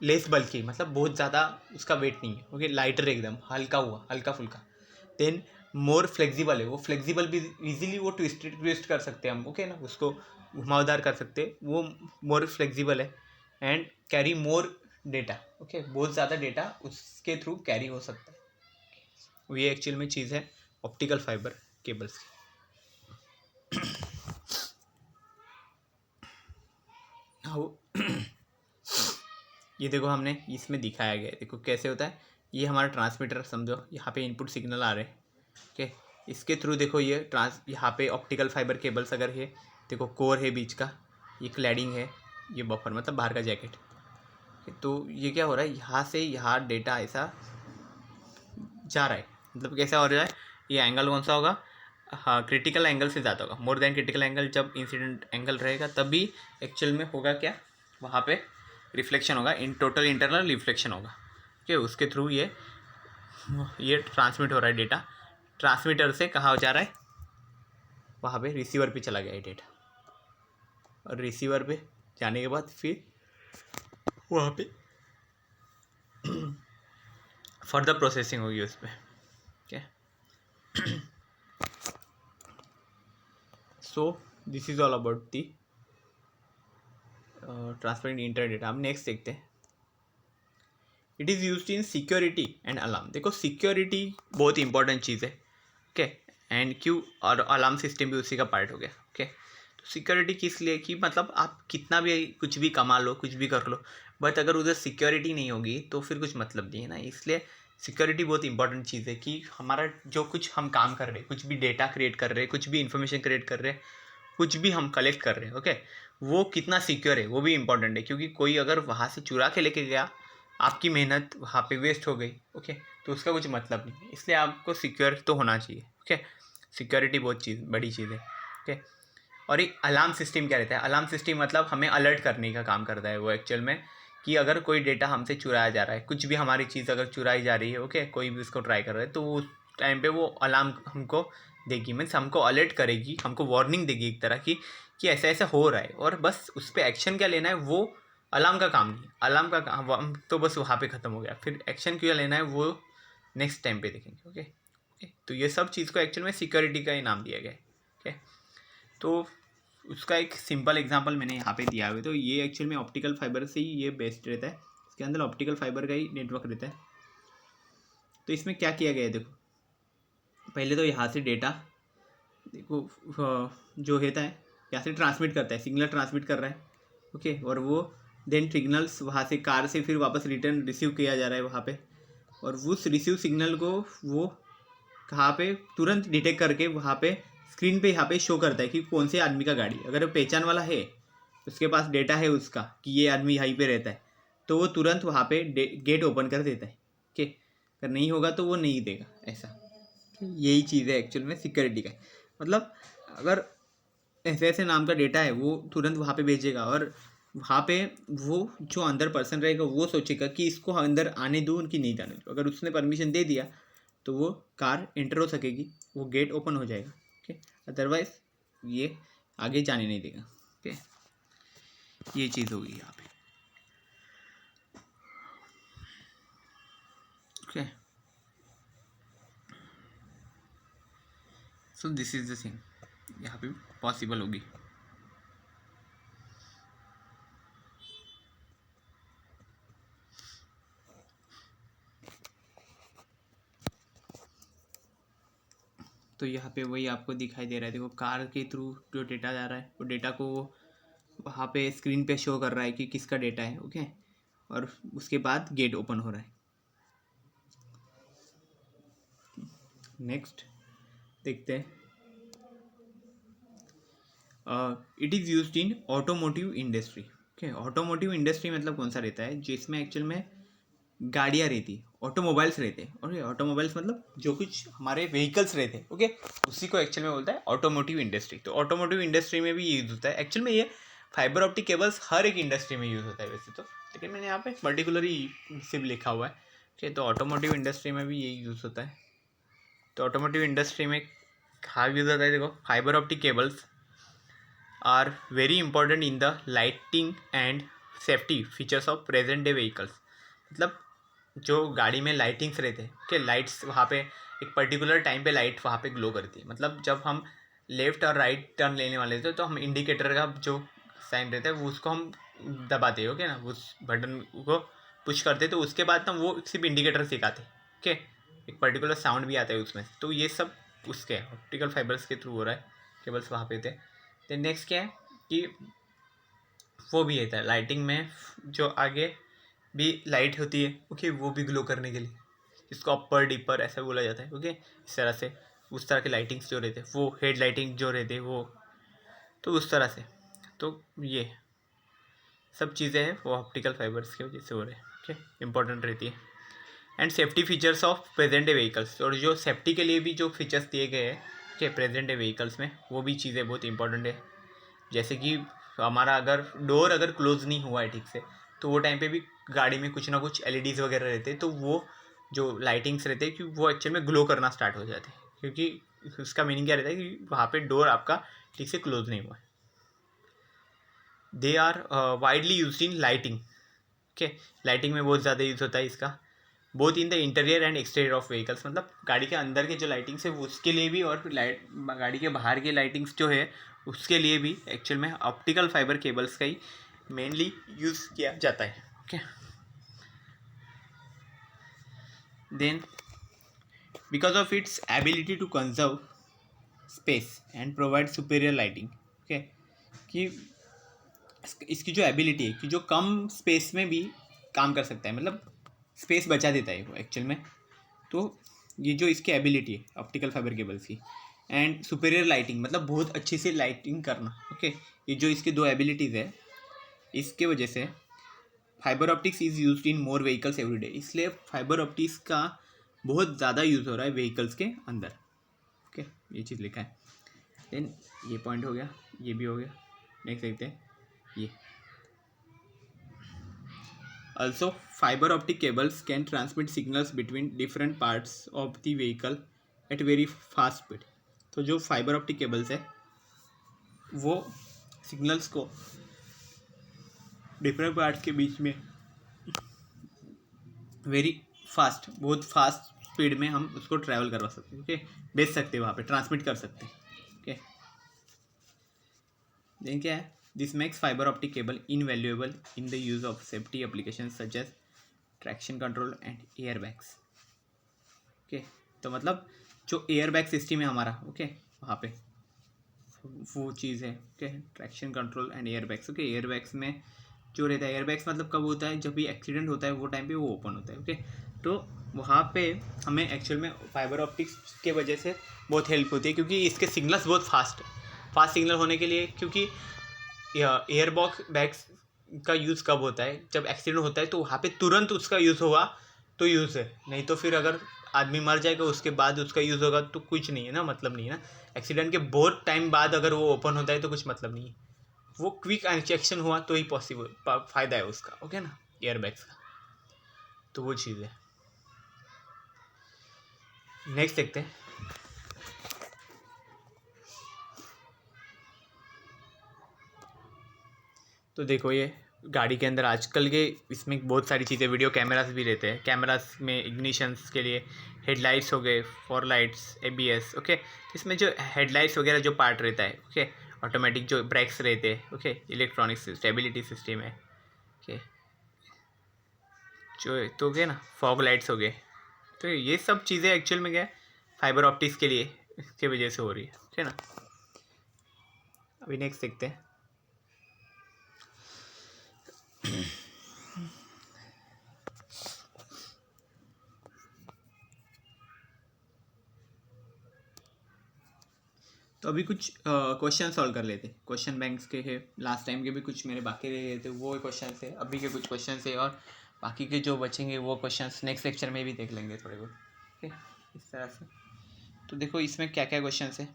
लेस बल्कि मतलब बहुत ज़्यादा उसका वेट नहीं है, ओके, लाइटर एकदम हल्का फुल्का। देन मोर फ्लेक्सिबल है, वो फ्लेक्सिबल भी इजीली वो ट्विस्ट कर सकते हैं हम, ओके ना, उसको घुमावदार कर सकते हैं, वो मोर फ्लेक्सिबल है। And carry more data, okay, बहुत ज़्यादा डेटा उसके थ्रू कैरी हो सकता है। ये एक्चुअल में चीज़ है ऑप्टिकल फाइबर केबल्स की। ये देखो हमने इसमें दिखाया गया है, देखो कैसे होता है। ये हमारा ट्रांसमीटर समझो, यहाँ पे इनपुट सिग्नल आ रहे हैं, ओके, इसके थ्रू देखो ये यहाँ पे ऑप्टिकल फाइबर केबल्स अगर है, देखो कोर है बीच का, ये क्लैडिंग है, ये बफर मतलब बाहर का जैकेट। तो ये क्या हो रहा है, यहाँ से यहाँ डेटा ऐसा जा रहा है, मतलब कैसा हो रहा है, ये एंगल कौन सा होगा, हाँ, क्रिटिकल एंगल से ज़्यादा होगा, मोर देन क्रिटिकल एंगल। जब इंसिडेंट एंगल रहेगा तभी एक्चुअल में होगा क्या, वहाँ पे रिफ्लेक्शन होगा, इन टोटल इंटरनल रिफ्लेक्शन होगा, ओके, उसके थ्रू ये ट्रांसमिट हो रहा है डेटा। ट्रांसमीटर से कहाँ जा रहा है, वहाँ पे रिसीवर पे चला गया है डेटा, और रिसीवर पे जाने के बाद फिर वहाँ पे फर्दर प्रोसेसिंग होगी उस पर, क्या। So this is all about the transparent internet data. हम नेक्स्ट देखते हैं। It is used in security and alarm. देखो सिक्योरिटी बहुत इंपॉर्टेंट चीज़ है, ओके, एंड क्यों, और अलार्म सिस्टम भी उसी का पार्ट हो गया, ओके। तो सिक्योरिटी किस लिए, कि मतलब आप कितना भी कुछ भी कमा लो, कुछ भी कर लो, बट अगर उधर सिक्योरिटी नहीं होगी तो फिर कुछ मतलब नहीं है ना। इसलिए सिक्योरिटी बहुत इंपॉर्टेंट चीज़ है कि हमारा जो कुछ हम काम कर रहे हैं, कुछ भी डेटा क्रिएट कर रहे हैं, कुछ भी इन्फॉर्मेशन क्रिएट कर रहे हैं, कुछ भी हम कलेक्ट कर रहे हैं, ओके, वो कितना सिक्योर है वो भी इंपॉर्टेंट है। क्योंकि कोई अगर वहाँ से चुरा के लेके गया, आपकी मेहनत वहाँ पे वेस्ट हो गई, ओके, तो उसका कुछ मतलब नहीं। इसलिए आपको सिक्योर तो होना चाहिए, ओके। सिक्योरिटी बहुत बड़ी चीज़ है, ओके। और एक अलार्म सिस्टम क्या रहता है, अलार्म सिस्टम मतलब हमें अलर्ट करने का काम करता है वो एक्चुअल में, कि अगर कोई डेटा हमसे चुराया जा रहा है, कुछ भी हमारी चीज़ अगर चुराई जा रही है, ओके, कोई भी उसको ट्राई कर रहा है, तो उस टाइम पे वो अलार्म हमको देगी, मीन्स हमको अलर्ट करेगी, हमको वार्निंग देगी एक तरह की कि ऐसा ऐसा हो रहा है, और बस उस पर एक्शन क्या लेना है वो अलार्म का काम नहीं। अलार्म का काम तो बस वहाँ पे ख़त्म हो गया, फिर एक्शन क्या लेना है वो नेक्स्ट टाइम पे देखेंगे, ओके ओके। तो ये सब चीज़ को एक्चुअल में सिक्योरिटी का ही नाम दिया गया है, ओके। तो उसका एक सिंपल एग्जांपल मैंने यहाँ पे दिया हुआ है। तो ये एक्चुअल में ऑप्टिकल फाइबर से ही ये बेस्ड रहता है, इसके अंदर ऑप्टिकल फाइबर का ही नेटवर्क रहता है। तो इसमें क्या किया गया है, देखो पहले तो यहाँ से डेटा देखो जो रहता है यहाँ से ट्रांसमिट करता है, सिग्नल ट्रांसमिट कर रहा है, ओके, और वो देन सिग्नल्स वहाँ से कार से फिर वापस रिटर्न रिसीव किया जा रहा है वहाँ पे, और उस रिसीव सिग्नल को वो कहाँ पे तुरंत डिटेक्ट करके वहाँ पे स्क्रीन पे यहाँ पे शो करता है कि कौन से आदमी का गाड़ी, अगर पहचान वाला है उसके पास डेटा है उसका कि ये आदमी यहीं पे रहता है, तो वो तुरंत वहाँ पे गेट ओपन कर देता है। ओके, अगर नहीं होगा तो वो नहीं देगा ऐसा। यही चीज़ है एक्चुअल में सिक्योरिटी का। मतलब अगर ऐसे ऐसे नाम का डेटा है वो तुरंत वहाँ पे भेजेगा, और वहाँ पे वो जो अंदर पर्सन रहेगा वो सोचेगा कि इसको अंदर आने दूँ कि नहीं आने दूँ। अगर उसने परमिशन दे दिया तो वो कार एंटर हो सकेगी, वो गेट ओपन हो जाएगा। ओके, अदरवाइज ये आगे जाने नहीं देगा। ओके, ये चीज़ होगी यहाँ पे। Okay, so this is the thing यहाँ पे पॉसिबल होगी। तो यहाँ पे वही आपको दिखाई दे रहा है, देखो कार के थ्रू जो डेटा जा रहा है वो डेटा को वो वहाँ पे स्क्रीन पे शो कर रहा है कि किसका डेटा है। ओके, और उसके बाद गेट ओपन हो रहा है। नेक्स्ट देखते हैं, it is used in automotive industry. Okay, automotive industry मतलब कौन सा रहता है, जिसमें एक्चुअल में गाड़ियाँ रहती है, ऑटोमोबाइल्स रहते हैं। और ऑटोमोबाइल्स मतलब जो कुछ हमारे व्हीकल्स रहते हैं। ओके, उसी को एक्चुअल में बोलता है ऑटोमोटिव इंडस्ट्री। तो ऑटोमोटिव इंडस्ट्री में भी यूज़ होता है। एक्चुअल में ये फाइबर ऑप्टिक केबल्स हर एक इंडस्ट्री में यूज़ होता है वैसे तो, लेकिन मैंने यहाँ पे पर्टिकुलरली सिर्फ लिखा हुआ है। ओके, तो ऑटोमोटिव इंडस्ट्री में भी यही यूज़ होता है। तो ऑटोमोटिव इंडस्ट्री में कहाँ यूज़ होता है, देखो fibre optic cables are very important in the lighting and safety features of present day vehicles. मतलब जो गाड़ी में लाइटिंग्स रहते हैं, ओके, लाइट्स वहाँ पे एक पर्टिकुलर टाइम पे लाइट वहाँ पे ग्लो करती है। मतलब जब हम लेफ़्ट और राइट टर्न लेने वाले थे तो हम इंडिकेटर का जो साइन रहता है वो उसको हम दबाते हैं। ओके ना, उस बटन को पुश करते तो उसके बाद ना वो सिर्फ इंडिकेटर सिखाते। ओके, एक पर्टिकुलर साउंड भी आता है उसमें। तो ये सब उसके ऑप्टिकल फाइबर्स के थ्रू हो रहा है, केबल्स वहाँ पे थे। तो नेक्स्ट क्या है कि वो भी रहता है लाइटिंग में, जो आगे भी लाइट होती है। ओके, वो भी ग्लो करने के लिए, इसको अपर डिपर ऐसा बोला जाता है। ओके, इस तरह से उस तरह के लाइटिंग्स जो रहते हैं, वो हेड लाइटिंग जो रहते हैं वो, तो उस तरह से। तो ये सब चीज़ें हैं वो ऑप्टिकल फाइबर्स की वजह से हो रहे हैं। ओके, इंपॉर्टेंट रहती है। And safety features of present day vehicles, और जो सेफ्टी के लिए भी जो फीचर्स दिए गए हैं कि प्रेजेंट डे व्हीकल्स में, वो भी चीज़ें बहुत इंपॉर्टेंट है। जैसे कि हमारा अगर डोर अगर क्लोज नहीं हुआ है ठीक से, तो वो टाइम पे भी गाड़ी में कुछ ना कुछ LEDs वगैरह रहते हैं, तो वो जो लाइटिंग्स रहते हैं कि वो एक्चुअल में ग्लो करना स्टार्ट हो जाते हैं, क्योंकि उसका मीनिंग क्या रहता है कि वहाँ पे डोर आपका ठीक से क्लोज नहीं हुआ है। They are widely used in lighting. Okay, lighting में बहुत ज़्यादा यूज़ होता है इसका, both in the interior and exterior of vehicles. मतलब गाड़ी के अंदर के जो लाइटिंग्स है वो उसके लिए भी, और लाइट गाड़ी के बाहर के लाइटिंग्स जो है उसके लिए भी एक्चुअल में ऑप्टिकल फाइबर केबल्स का ही मेनली यूज़ किया जाता है। Okay, then because of its ability to conserve space and provide superior lighting. Okay, कि इसकी जो एबिलिटी है कि जो कम स्पेस में भी काम कर सकता है, मतलब स्पेस बचा देता है वो एक्चुअल में। तो ये जो इसकी एबिलिटी है ऑप्टिकल फाइबर केबल्स की, एंड सुपेरियर लाइटिंग मतलब बहुत अच्छी से लाइटिंग करना। ओके, ये जो इसकी दो एबिलिटीज़ है, इसके वजह से fibre optics is used in more vehicles every day. इसलिए फाइबर ऑप्टिक्स का बहुत ज़्यादा यूज़ हो रहा है व्हीकल्स के अंदर। ओके, ये चीज़ लिखा है। देन ये पॉइंट हो गया, ये भी हो गया। नेक्स्ट देखते हैं ये। Also, fiber optic cables can transmit signals between different parts of the vehicle at very fast speed. तो जो फाइबर ऑप्टिक केबल्स है वो सिग्नल्स को डिफरेंट पार्ट्स के बीच में वेरी फास्ट, बहुत फास्ट स्पीड में हम उसको ट्रैवल करवा सकते हैं। ओके, भेज सकते हैं वहाँ पे, ट्रांसमिट कर सकते हैं। ओके, देन क्या है, this makes fibre optic cable invaluable in the use of safety application such as traction control and airbags. Okay, तो मतलब जो एयर बैग सिस्टम है हमारा, ओके, वहाँ पे वो चीज़ है। Okay, traction control and airbags. Okay, air bags में जो रहता है, एयर बैग्स मतलब कब होता है, जब भी एक्सीडेंट होता है वो टाइम पे वो ओपन होता है। ओके, तो वहाँ पे हमें एक्चुअल में फाइबर ऑप्टिक्स के वजह से बहुत हेल्प होती है, क्योंकि इसके सिग्नल्स बहुत फास्ट सिग्नल होने के लिए, क्योंकि एयर बैग्स का यूज़ कब होता है, जब एक्सीडेंट होता है तो वहाँ पे तुरंत उसका यूज़ होगा तो यूज़ है, नहीं तो फिर अगर आदमी मर जाएगा उसके बाद उसका यूज़ होगा तो कुछ नहीं है ना, मतलब नहीं है ना। एक्सीडेंट के बहुत टाइम बाद अगर वो ओपन होता है तो कुछ मतलब नहीं है, वो क्विक इंजेक्शन हुआ तो ही पॉसिबल फ़ायदा है उसका, ओके ना, एयरबैग्स का। तो वो चीज़ है। नेक्स्ट देखते हैं। तो देखो ये गाड़ी के अंदर आजकल के इसमें बहुत सारी चीज़ें, वीडियो कैमरास भी रहते हैं। कैमरास में इग्निशंस के लिए हेडलाइट्स हो गए, फॉर लाइट्स, एबीएस, ओके। तो इसमें जो हेडलाइट्स वगैरह जो पार्ट रहता है, ओके, ऑटोमेटिक जो ब्रेक्स रहते हैं, ओके, इलेक्ट्रॉनिक स्टेबिलिटी सिस्टम है, ओके, जो तो क्या ना, फॉग लाइट्स हो गए। तो ये सब चीज़ें एक्चुअल में क्या है, फाइबर ऑप्टिक्स के लिए इसके वजह से हो रही है, ठीक है ना। अभी नेक्स्ट देखते हैं। तो अभी कुछ क्वेश्चन सॉल्व कर लेते। क्वेश्चन बैंक्स के है, लास्ट टाइम के भी कुछ मेरे बाकी रह गए थे वो क्वेश्चन है, अभी के कुछ क्वेश्चन है, और बाकी के जो बचेंगे वो क्वेश्चन नेक्स्ट लेक्चर में भी देख लेंगे थोड़े बहुत, ओके, इस तरह से। तो देखो इसमें क्या क्या क्वेश्चन है।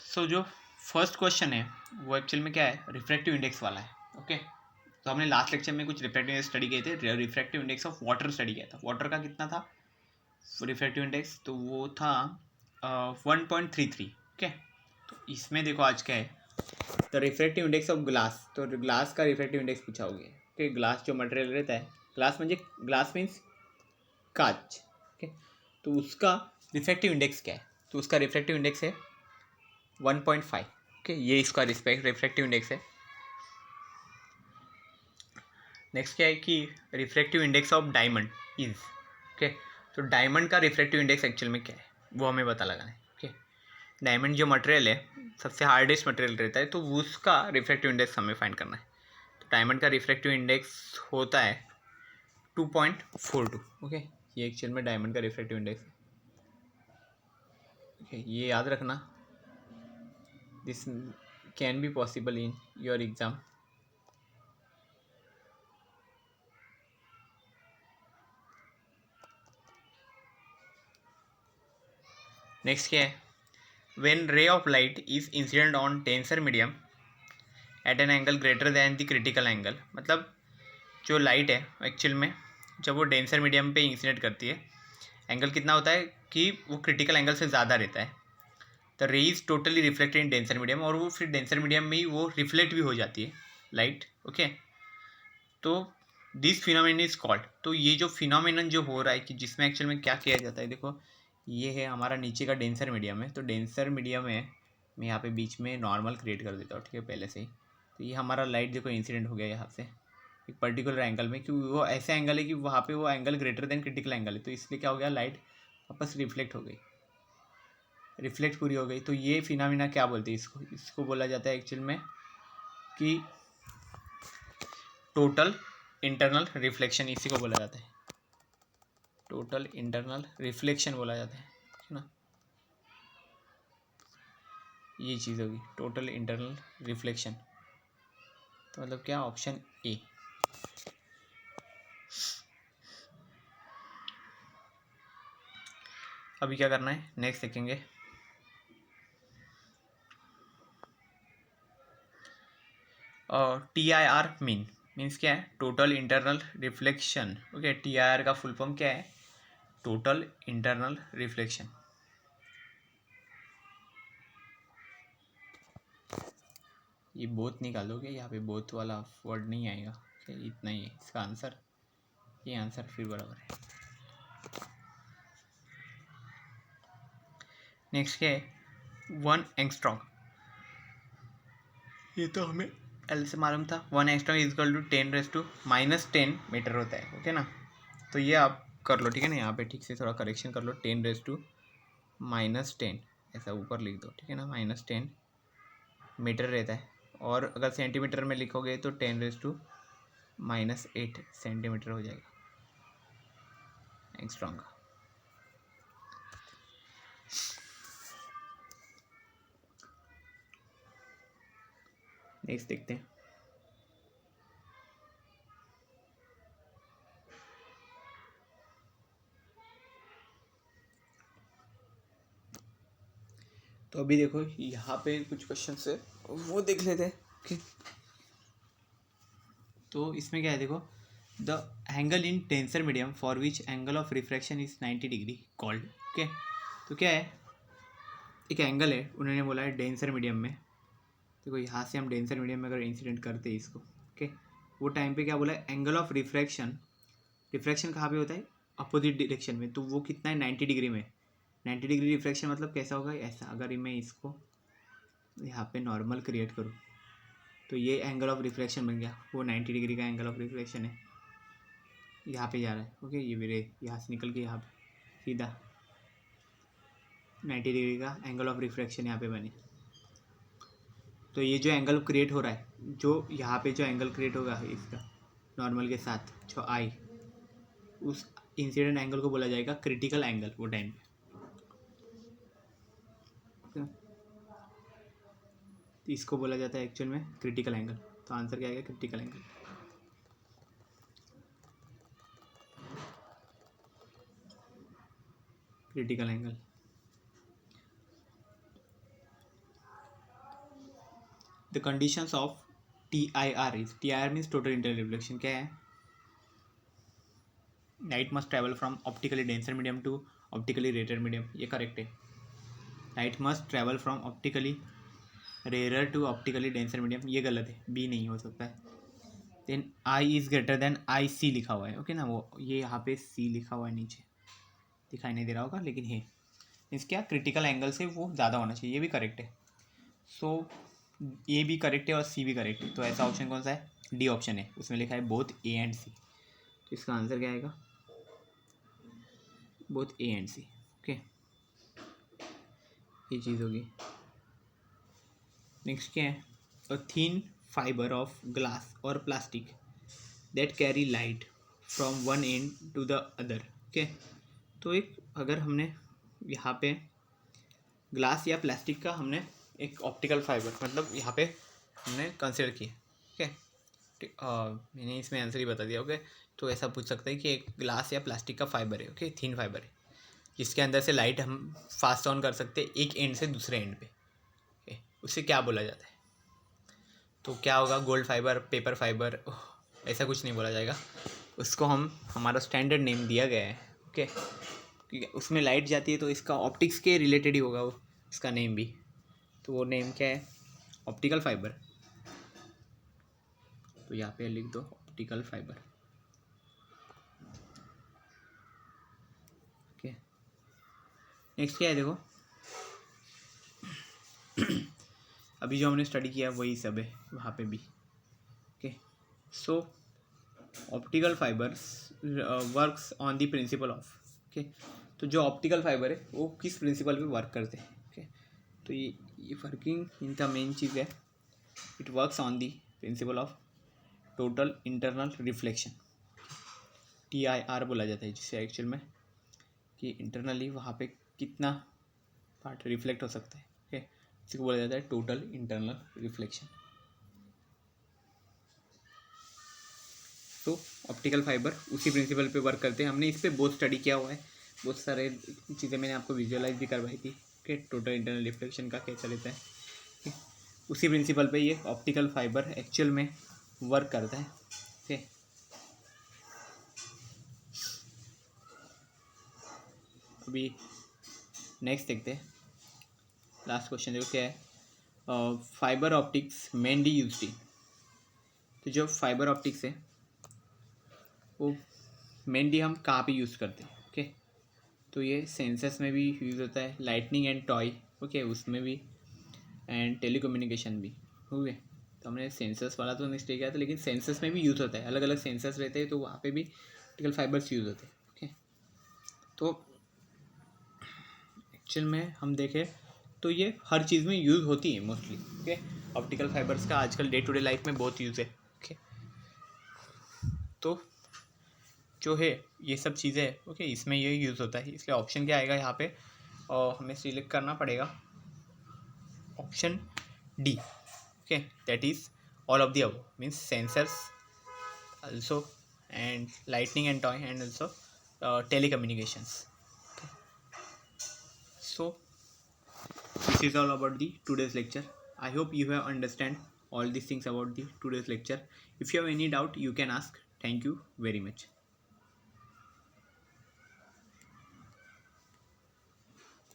सो जो फर्स्ट क्वेश्चन है वो एक्चुअल में क्या है, रिफ्रैक्टिव इंडेक्स वाला है, ओके। तो हमने लास्ट लेक्चर में कुछ रिफ्रैक्टिव इंडेक्स स्टडी किए थे, refractive index of water study किया था। वाटर का कितना था रिफ्रैक्टिव इंडेक्स, तो वो था 1.33, ओके। तो इसमें देखो आज क्या है, the refractive index of glass. तो ग्लास का रिफ्रैक्टिव इंडेक्स पूछा होगे, ओके। ग्लास जो मटेरियल रहता है, ग्लास म्हणजे ग्लास मीन्स कांच, ओके। तो उसका रिफ्रैक्टिव इंडेक्स क्या है, तो उसका रिफ्रैक्टिव इंडेक्स है 1.5, ओके। ये इसका रिफ्रैक्टिव इंडेक्स है। नेक्स्ट क्या है कि refractive index of diamond is, okay. तो डायमंड का रिफ्रैक्टिव इंडेक्स एक्चुअल में क्या है वो हमें पता लगाना है, ओके। डायमंड जो मटेरियल है सबसे हार्डेस्ट मटेरियल रहता है, तो उसका रिफ्रैक्टिव इंडेक्स हमें फाइंड करना है। तो डायमंड का रिफ्रैक्टिव इंडेक्स होता है 2.42, ओके। ये एक्चुअल में डायमंड का रिफ्रैक्टिव इंडेक्स है, ओके। ये याद रखना, this can be possible in your exam. Next क्या है, when ray of light is incident on denser medium at an angle greater than the critical angle. मतलब जो लाइट है एक्चुअल में जब वो डेंसर मीडियम पे इंसिडेंट करती है, एंगल कितना होता है कि वो क्रिटिकल एंगल से ज़्यादा रहता है। द रे is totally reflected in denser medium, और वो फिर डेंसर मीडियम में ही वो रिफ्लेक्ट भी हो जाती है लाइट, ओके। तो दिस फिनोमेनन इज कॉल्ड, तो ये जो फिनोमेनन जो हो रहा है कि जिसमें एक्चुअल में क्या किया जाता है, देखो ये है हमारा नीचे का डेंसर मीडियम है। तो डेंसर मीडियम में मैं यहाँ पे बीच में नॉर्मल क्रिएट कर देता हूँ, ठीक है, पहले से ही। तो ये हमारा लाइट देखो इंसिडेंट हो गया यहाँ से एक पर्टिकुलर एंगल में, क्योंकि वो ऐसा एंगल है कि वहाँ पे वो angle greater than critical angle है, तो इसलिए क्या हो गया, लाइट वापस रिफ्लेक्ट हो गई, रिफ्लेक्ट पूरी हो गई। तो ये फिनोमेना क्या बोलते हैं इसको, इसको बोला जाता है एक्चुअल में कि टोटल इंटरनल रिफ्लेक्शन, इसी को बोला जाता है, टोटल इंटरनल रिफ्लेक्शन बोला जाता है ना। ये चीज़ होगी टोटल इंटरनल रिफ्लेक्शन। तो मतलब क्या, ऑप्शन ए। अभी क्या करना है, नेक्स्ट देखेंगे। और टी आई आर मीन्स क्या है, total internal reflection, okay. T I R का फुल फॉर्म क्या है, टोटल इंटरनल रिफ्लेक्शन। ये बोथ निकालोगे, यहाँ पे बोथ वाला वर्ड नहीं आएगा, इतना ही है इसका आंसर, ये आंसर फिर बराबर है। नेक्स्ट क्या है, 1 एंगस्ट्रॉम। ये तो हमें पहले से मालूम था, 1 angstrom is equal to 10⁻10 metre होता है, ओके ना। तो ये आप कर लो, ठीक है ना, यहाँ पे ठीक से थोड़ा करेक्शन कर लो, 10⁻10 ऐसा ऊपर लिख दो, ठीक है ना, -10 मीटर रहता है। और अगर सेंटीमीटर में लिखोगे तो 10⁻8 सेंटीमीटर हो जाएगा एंगस्ट्रॉम का। नेक्स्ट देखते हैं। तो अभी देखो यहाँ पे कुछ क्वेश्चन है वो देख लेते हैं। ओके, तो इसमें क्या है देखो, the angle in tensor medium for which angle of refraction is 90 degree called. Okay, तो क्या है, एक एंगल है, उन्होंने बोला है डेंसर मीडियम में। देखो यहाँ से हम डेंसर मीडियम में अगर इंसिडेंट करते हैं इसको, ओके, वो टाइम पे क्या बोला है, एंगल ऑफ रिफ्रैक्शन, रिफ्रैक्शन कहाँ पे होता है, अपोजिट डायरेक्शन में, तो वो कितना है 90 डिग्री में। 90 डिग्री रिफ्रैक्शन मतलब कैसा होगा, ऐसा। अगर मैं इसको यहाँ पे नॉर्मल क्रिएट करूँ तो ये एंगल ऑफ रिफ्रैक्शन बन गया, वो 90 डिग्री का एंगल ऑफ रिफ्रैक्शन है, यहाँ पे जा रहा है। ओके, ये मेरे यहाँ से निकल के यहाँ पे सीधा 90 डिग्री का एंगल ऑफ रिफ्रैक्शन यहाँ पे बने। तो ये जो एंगल क्रिएट हो रहा है, जो यहाँ पे जो एंगल क्रिएट होगा इसका नॉर्मल के साथ जो आई, उस इंसिडेंट एंगल को बोला जाएगा क्रिटिकल एंगल वो टाइम पे। तो इसको बोला जाता है एक्चुअल में क्रिटिकल एंगल। तो आंसर क्या आएगा, critical angle. Critical angle. The conditions of TIR is, TIR means total internal reflection. क्या है, light must travel from optically denser medium to optically rare medium, ये करेक्ट है। Light must travel from optically rare to optically denser medium, ये गलत है, B नहीं हो सकता है। Then I is greater than IC लिखा हुआ है, ओके ना, वो ये यहाँ पे C लिखा हुआ है, नीचे दिखाई नहीं दे रहा होगा लेकिन है। मीन्स क्या, क्रिटिकल एंगल से वो ज़्यादा होना चाहिए, ये भी करेक्ट है। सो ए भी करेक्ट है और सी भी करेक्ट है। तो ऐसा ऑप्शन कौन सा है, डी ऑप्शन है, उसमें लिखा है बोथ A एंड C। तो इसका आंसर क्या आएगा, both A and C। Okay, ये चीज़ होगी। नेक्स्ट क्या है, a thin fibre of glass और plastic that carry light from one end to the other. Okay, तो एक अगर हमने यहाँ पे ग्लास या प्लास्टिक का हमने एक ऑप्टिकल फाइबर, मतलब यहाँ पे हमने कंसिडर किया। ओके, मैंने इसमें आंसर ही बता दिया। ओके, तो ऐसा पूछ सकते हैं कि एक ग्लास या प्लास्टिक का फाइबर है, ओके, थिन फाइबर है, जिसके अंदर से लाइट हम फास्ट ऑन कर सकते हैं एक एंड से दूसरे एंड पे। ओके, उसे क्या बोला जाता है, तो क्या होगा, गोल्ड फाइबर, पेपर फाइबर, ऐसा कुछ नहीं बोला जाएगा। उसको हम, हमारा स्टैंडर्ड नेम दिया गया है। ओके, क्योंकि उसमें लाइट जाती है तो इसका ऑप्टिक्स के रिलेटेड ही होगा वो, इसका नेम भी। तो वो नेम क्या है, ऑप्टिकल फाइबर। तो यहाँ पे लिख दो ऑप्टिकल फाइबर। ओके, नेक्स्ट क्या है देखो, अभी जो हमने स्टडी किया वही सब है वहाँ पे भी। Okay, so optical fibres works on the principle of. Okay, तो जो ऑप्टिकल फाइबर है वो किस प्रिंसिपल पे वर्क करते हैं। ओके, तो ये वर्किंग इनका मेन चीज़ है, it works on the principle of total internal reflection, TIR बोला जाता है जिससे एक्चुअल में कि इंटरनली वहाँ पे कितना पार्ट रिफ्लेक्ट हो सकता है। ओके, इसको बोला जाता है टोटल इंटरनल रिफ्लेक्शन। तो ऑप्टिकल फाइबर उसी प्रिंसिपल पे वर्क करते हैं। हमने इस पर बहुत स्टडी किया हुआ है, बहुत सारे चीज़ें मैंने आपको विजुअलाइज भी करवाई थी कि टोटल इंटरनल रिफ्लेक्शन का कैसा रहता है। उसी प्रिंसिपल पे ये ऑप्टिकल फाइबर एक्चुअल में वर्क करता है। ओके, अभी नेक्स्ट देखते हैं, लास्ट क्वेश्चन देखो क्या है, fibre optics mainly used in. तो जो फाइबर ऑप्टिक्स है वो मेनली हम कहाँ पे यूज़ करते हैं। ओके, तो ये सेंसर्स में भी यूज़ होता है, लाइटनिंग एंड टॉय, ओके, उसमें भी, एंड टेलीकम्युनिकेशन भी हुए। तो हमने सेंसर्स वाला तो मिस्टेक किया था, लेकिन सेंसर्स में भी यूज़ होता है, अलग अलग सेंसर्स रहते हैं तो वहाँ पे भी ऑप्टिकल फाइबर्स यूज़ होते हैं। ओके, तो एक्चुअल में हम देखें तो ये हर चीज़ में यूज़ होती है मोस्टली। ओके, ऑप्टिकल फाइबर्स का आजकल डे टू डे लाइफ में बहुत यूज़ है। ओके, तो जो है ये सब चीज़ें, ओके, इसमें ये यूज़ होता है, इसलिए ऑप्शन क्या आएगा यहाँ पे, और हमें सिलेक्ट करना पड़ेगा option D. Okay, that is all of the above, means sensors also, and lightning and toy, and also telecommunications. Okay. So this is all about the today's lecture. I hope you have understand all these things about the today's lecture. If you have any doubt, you can ask. Thank you very much.